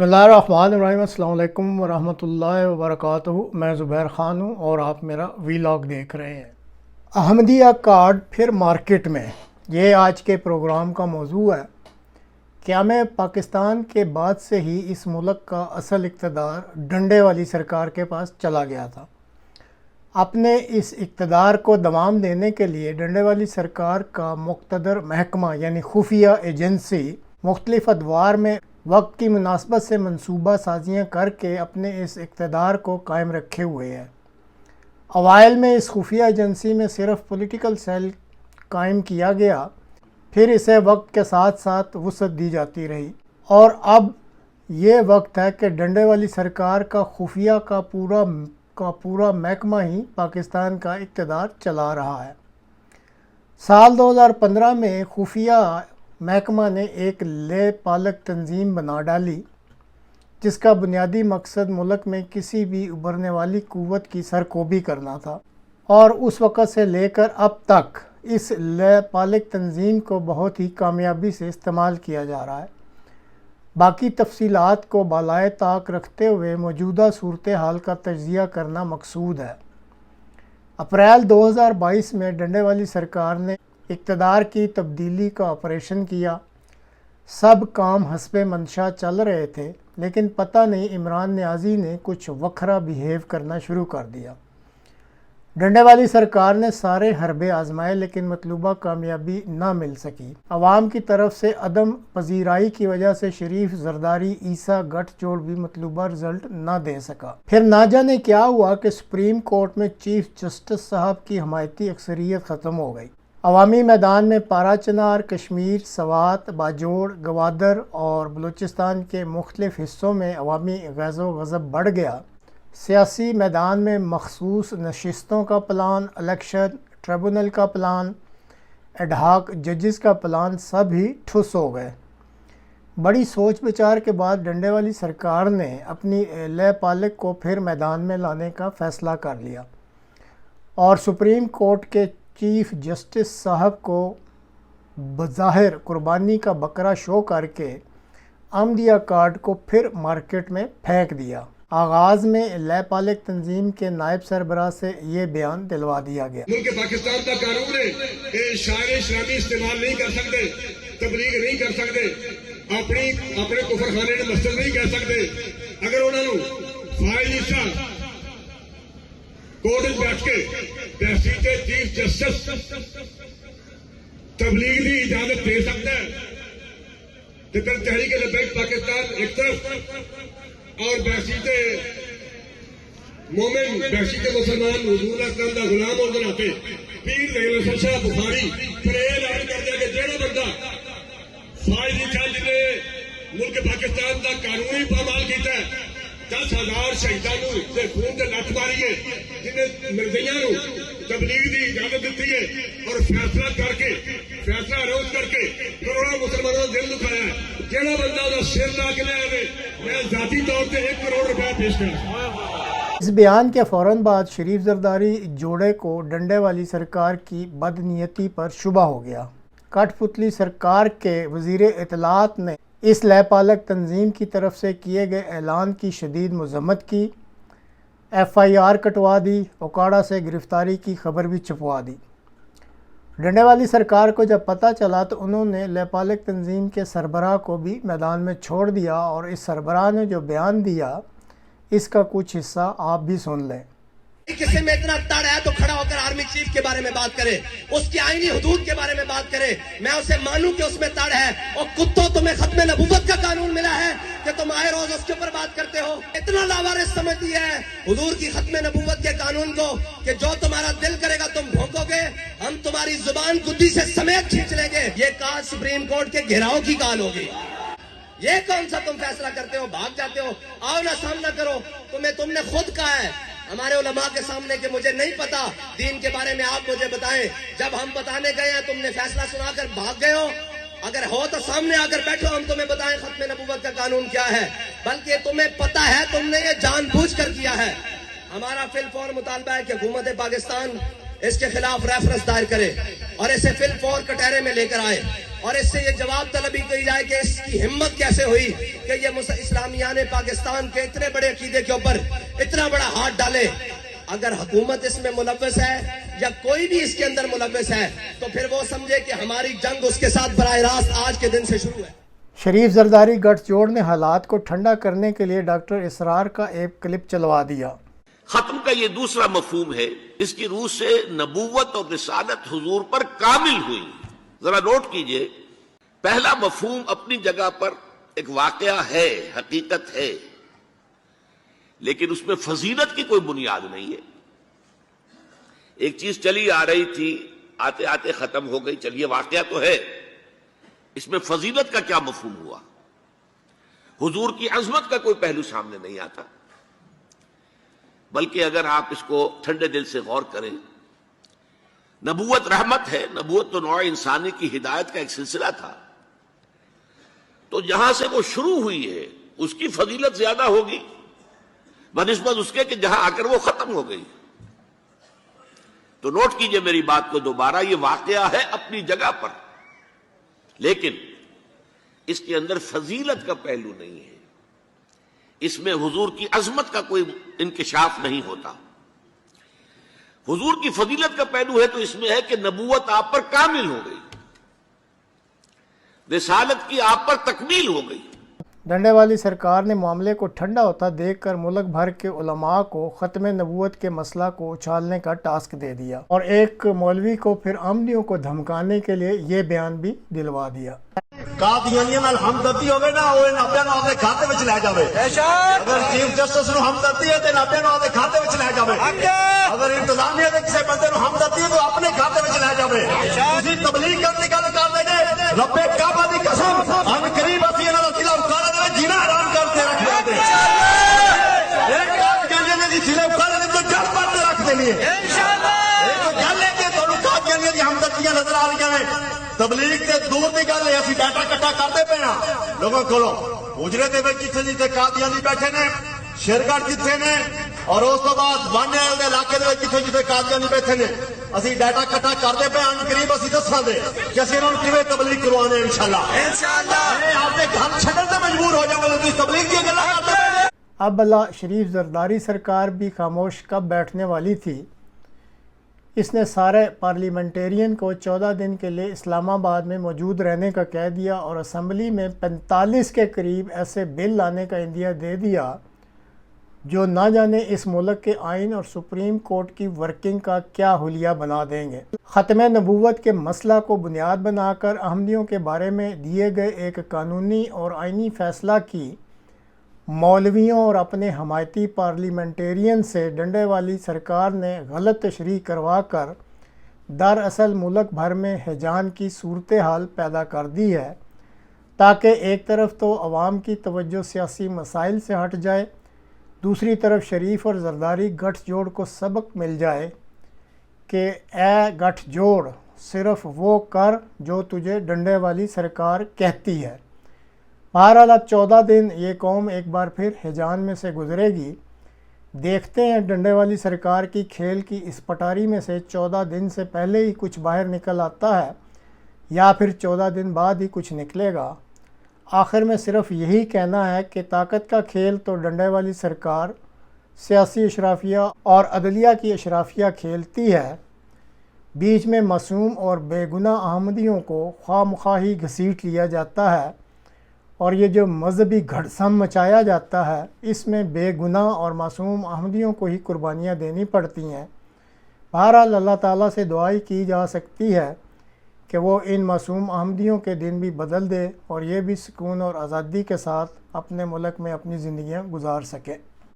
बिस्मिल्लाहिर्रहमानिर्रहीम। अस्सलाम वालेकुम वरहमतुल्लाहि वबरकातुहू। मैं ज़ुबैर ख़ान हूँ और आप मेरा वीलॉग देख रहे हैं। अहमदिया कार्ड फिर मार्केट में, ये आज के प्रोग्राम का मौजू है। क़याम पाकिस्तान के बाद से ही इस मुल्क का असल इक़्तिदार डंडे वाली सरकार के पास चला गया था। अपने इस इक़्तिदार को दवाम देने के लिए डंडे वाली सरकार का मुक़्तदर महकमा यानी खुफिया एजेंसी मुख्तलिफ़ अदवार में वक्त की मुनासबत से मनसूबा साजियाँ करके अपने इस इक़्तिदार को कायम रखे हुए है। अवाइल में इस खुफिया एजेंसी में सिर्फ पॉलिटिकल सेल कायम किया गया, फिर इसे वक्त के साथ साथ वुसअत दी जाती रही और अब ये वक्त है कि डंडे वाली सरकार का खुफिया का पूरा महकमा ही पाकिस्तान का इक़्तिदार चला रहा है। साल 2015 में खुफिया महकमा ने एक ले पालक तंजीम बना डाली, जिसका बुनियादी मकसद मुल्क में किसी भी उभरने वाली क़ुव्वत की सरकोबी करना था और उस वक़्त से लेकर अब तक इस ले पालक तंजीम को बहुत ही कामयाबी से इस्तेमाल किया जा रहा है। बाकी तफसीलात को बालाए ताक रखते हुए मौजूदा सूरत हाल का तज्ज़िया करना मकसूद है। अप्रैल 2022 में डंडे वाली सरकार ने इक़्तिदार की तब्दीली का ऑपरेशन किया। सब काम हस्बे मंशा चल रहे थे, लेकिन पता नहीं इमरान नियाज़ी ने कुछ वखरा बिहेव करना शुरू कर दिया। डंडे वाली सरकार ने सारे हरबे आजमाए, लेकिन मतलूबा कामयाबी ना मिल सकी। अवाम की तरफ से अदम पजीराई की वजह से शरीफ जरदारी ईसा गठजोड़ भी मतलूबा रिजल्ट ना दे सका। फिर ना जाने क्या हुआ कि सुप्रीम कोर्ट में चीफ जस्टिस साहब की हमायती अक्सरियत ख़त्म हो गई। अवामी मैदान में पाराचनार, कश्मीर, सवात, बाजोड़, गवादर और बलूचिस्तान के मुख्तलिफ हिस्सों में अवामी गैज़ो गज़ब बढ़ गया। सियासी मैदान में मखसूस नशिस्तों का प्लान, इलेक्शन ट्रिब्यूनल का प्लान, एडहाक जजेस का प्लान सब ही ठुस हो गए। बड़ी सोच विचार के बाद डंडे वाली सरकार ने अपनी ले पालक को फिर मैदान में लाने का फ़ैसला कर लिया और सुप्रीम कोर्ट के चीफ जस्टिस साहब को बज़ाहिर कुर्बानी का बकरा शो करके अहमदिया कार्ड को फिर मार्केट में फेंक दिया। आगाज़ में ले पालक तंजीम के नायब सरबराह से ये बयान दिलवा दिया गया। मुल्क पाकिस्तान का कानून है, शायर इस्लामी इस्तेमाल नहीं कर सकते, तबलीग नहीं कर सकते, अपने कुफरखाने ने मस्जिद नहीं कह सकते। अगर उन्होंने फाइल हिस्सा कोर्ट में बैठ के तहसील के चीफ जस्टिस तबलीग की इजाजत दे सकता है, तो फिर तहरीक लबैक पाकिस्तान एक तरफ और बहसीते मोमिन, बहसीते मुसलमान हुजूर अकरम दा गुलाम और नाते पीर शाह बुखारी फिर यह ऐलान कर दिया कि जेड़ा बंदा फाइल लिखा जिन्हें मुल्क पाकिस्तान का कानूनी पामाल किया है, 10,000 शहीदों से खून से लत मारी है, जिन्हें निर्दयियों तबलीग की इजाजत दी है और फैसला रोज करके करोड़ों मुसलमानों का दिल दुखाया है। जेड़ा बंदा उसका सिर ला के ले, मैं जाती तौर पर 1 करोड़ रुपया पेश कर। इस बयान के फ़ौरन बाद शरीफ जरदारी जोड़े को डंडे वाली सरकार की बदनीयती पर शुबा हो गया। कठपुतली सरकार के वज़ीर इत्तलात ने इस ले पालक तंजीम की तरफ से किए गए ऐलान की शदीद मज़म्मत की, FIR कटवा दी, ओकाड़ा से गिरफ्तारी की खबर भी छपवा दी। डंडे वाली सरकार को जब पता चला तो उन्होंने ले पालक तंजीम के सरबराह को भी मैदान में छोड़ दिया और इस सरबराह ने जो बयान दिया इसका कुछ हिस्सा आप भी सुन लें। किसी में इतना तड़ है तो खड़ा होकर आर्मी चीफ के बारे में बात करे, उसकी आईनी हुदूद के बारे में बात करे, मैं उसे मानूं कि उसमें तड़ है। और कुत्तों, तुम्हें खत्म नबूवत का कानून मिला है कि तुम आए रोज उसके ऊपर बात करते हो। इतना लावारिस समझ दिया है हुजूर की खत्म नबूवत के कानून को कि जो तुम्हारा दिल करेगा तुम भोंकोगे, हम तुम्हारी जुबान गुद्दी से समेत खींच लेंगे। ये काल सुप्रीम कोर्ट के घेराव की काल होगी। ये कौन सा तुम फैसला करते हो, भाग जाते हो, आओ ना सामना करो। तुमने खुद कहा है हमारे उलमा के सामने कि मुझे नहीं पता दीन के बारे में, आप मुझे बताएं। जब हम बताने गए हैं तुमने फैसला सुनाकर भाग गए हो। अगर हो तो सामने आकर बैठो, हम तुम्हें बताएं खत्म नबूवत का कानून क्या है। बल्कि तुम्हें पता है, तुमने ये जानबूझकर किया है। हमारा फिलफौर मुतालबा है कि हुकूमत पाकिस्तान اس کے خلاف ریفرنس دائر کرے اور اسے فل فور کٹہرے میں لے کر آئے اور اس سے یہ جواب طلبی کی جائے کہ اس کی ہمت کیسے ہوئی کہ یہ اسلامیان پاکستان کے اتنے بڑے عقیدے کے اوپر اتنا بڑا ہاتھ ڈالے. اگر حکومت اس میں ملوث ہے یا کوئی بھی اس کے اندر ملوث ہے تو پھر وہ سمجھے کہ ہماری جنگ اس کے ساتھ براہ راست آج کے دن سے شروع ہے. شریف زرداری گٹھ جوڑ نے حالات کو ٹھنڈا کرنے کے لیے ڈاکٹر اسرار کا ایک کلپ چلوا دیا. ختم کا یہ دوسرا مفہوم ہے، اس کی روح سے نبوت اور رسالت حضور پر کامل ہوئی. ذرا نوٹ کیجئے، پہلا مفہوم اپنی جگہ پر ایک واقعہ ہے، حقیقت ہے، لیکن اس میں فضیلت کی کوئی بنیاد نہیں ہے. ایک چیز چلی آ رہی تھی، آتے آتے ختم ہو گئی، چلیے واقعہ تو ہے، اس میں فضیلت کا کیا مفہوم ہوا؟ حضور کی عظمت کا کوئی پہلو سامنے نہیں آتا. بلکہ اگر آپ اس کو ٹھنڈے دل سے غور کریں، نبوت رحمت ہے، نبوت تو نوع انسانی کی ہدایت کا ایک سلسلہ تھا، تو جہاں سے وہ شروع ہوئی ہے اس کی فضیلت زیادہ ہوگی بنسبت اس کے کہ جہاں آ کر وہ ختم ہو گئی. تو نوٹ کیجئے میری بات کو دوبارہ، یہ واقعہ ہے اپنی جگہ پر، لیکن اس کے اندر فضیلت کا پہلو نہیں ہے، اس میں حضور کی عظمت کا کوئی انکشاف نہیں ہوتا. حضور کی فضیلت کا پہلو ہے تو اس میں ہے کہ نبوت آپ پر کامل ہو گئی، رسالت کی آپ پر تکمیل ہو گئی. ڈنڈے والی سرکار نے معاملے کو ٹھنڈا ہوتا دیکھ کر ملک بھر کے علماء کو ختم نبوت کے مسئلہ کو اچھالنے کا ٹاسک دے دیا اور ایک مولوی کو پھر احمدیوں کو دھمکانے کے لیے یہ بیان بھی دلوا دیا. قادیانیاں نال ہمدردی ہوے نا اوے نابیاں نوں دے کھاتے وچ لے جاوے. اگر چیف جسٹس نوں ہمدردی ہے تے نابیاں نوں دے کھاتے وچ لے جاوے. اگر انتظامیہ دے کسے بندے نوں ہمدردی ہے تو اپنے کھاتے وچ لے جاوے. تسی تبلیغ کرن دی گل کردے جے، رب کعبہ دی قسم ان قریب اسی انہاں دا ضلع اکھاڑے دے جینا حرام کر کے رکھ دے. ایک قادیانیاں دی ضلع اکھاڑے دے تو جڑ پڑ کے رکھ دینی ہے انشاءاللہ. ایک گل ہے کہ تانوں قادیانیاں دی ہمدردیاں نظر آ رہی ہیں، تبلیغ تے دور دی گل ہے، اسی ڈاٹا کٹا کرتے پے ہاں لوگوں کولو. اجرے دے وچ جتھے جتھے قادیانی بیٹھے نے، شیرگڑھ جتھے نے، اور اس تو بعد وانیال دے علاقے دے وچ جتھے جتھے قادیانی بیٹھے نے، اسی ڈاٹا کٹا کرتے پے ہاں. قریب اسی دساں دے کہ اسی انہاں نوں کیویں تبلیغ کروانے انشاءاللہ. آپ دے گھر چھڈن تے مجبور ہو جاؤ تسی تبلیغ دی گلاں کرتے پے. اب اللہ شریف زرداری سرکار بھی خاموش کب بیٹھنے والی تھی. اس نے سارے پارلیمنٹیرین کو 14 دن کے لیے اسلام آباد میں موجود رہنے کا کہہ دیا اور اسمبلی میں 45 کے قریب ایسے بل لانے کا عندیہ دے دیا جو نہ جانے اس ملک کے آئین اور سپریم کورٹ کی ورکنگ کا کیا حلیہ بنا دیں گے. ختم نبوت کے مسئلہ کو بنیاد بنا کر احمدیوں کے بارے میں دیے گئے ایک قانونی اور آئینی فیصلہ کی مولویوں اور اپنے حمایتی پارلیمنٹیرین سے ڈنڈے والی سرکار نے غلط تشریح کروا کر دراصل ملک بھر میں ہیجان کی صورتحال پیدا کر دی ہے، تاکہ ایک طرف تو عوام کی توجہ سیاسی مسائل سے ہٹ جائے، دوسری طرف شریف اور زرداری گٹھ جوڑ کو سبق مل جائے کہ اے گٹھ جوڑ صرف وہ کر جو تجھے ڈنڈے والی سرکار کہتی ہے. بہرحال اب 14 دن یہ قوم ایک بار پھر ہیجان میں سے گزرے گی. دیکھتے ہیں ڈنڈے والی سرکار کی کھیل کی اس پٹاری میں سے 14 دن سے پہلے ہی کچھ باہر نکل آتا ہے یا پھر 14 دن بعد ہی کچھ نکلے گا. آخر میں صرف یہی کہنا ہے کہ طاقت کا کھیل تو ڈنڈے والی سرکار سیاسی اشرافیہ اور عدلیہ کی اشرافیہ کھیلتی ہے. بیچ میں معصوم اور بے گناہ احمدیوں کو خواہ مخواہ ہی گھسیٹ لیا جاتا ہے اور یہ جو مذہبی گھڑسم مچایا جاتا ہے اس میں بے گناہ اور معصوم احمدیوں کو ہی قربانیاں دینی پڑتی ہیں. بہرحال اللہ تعالیٰ سے دعائی کی جا سکتی ہے کہ وہ ان معصوم احمدیوں کے دن بھی بدل دے اور یہ بھی سکون اور آزادی کے ساتھ اپنے ملک میں اپنی زندگیاں گزار سکیں.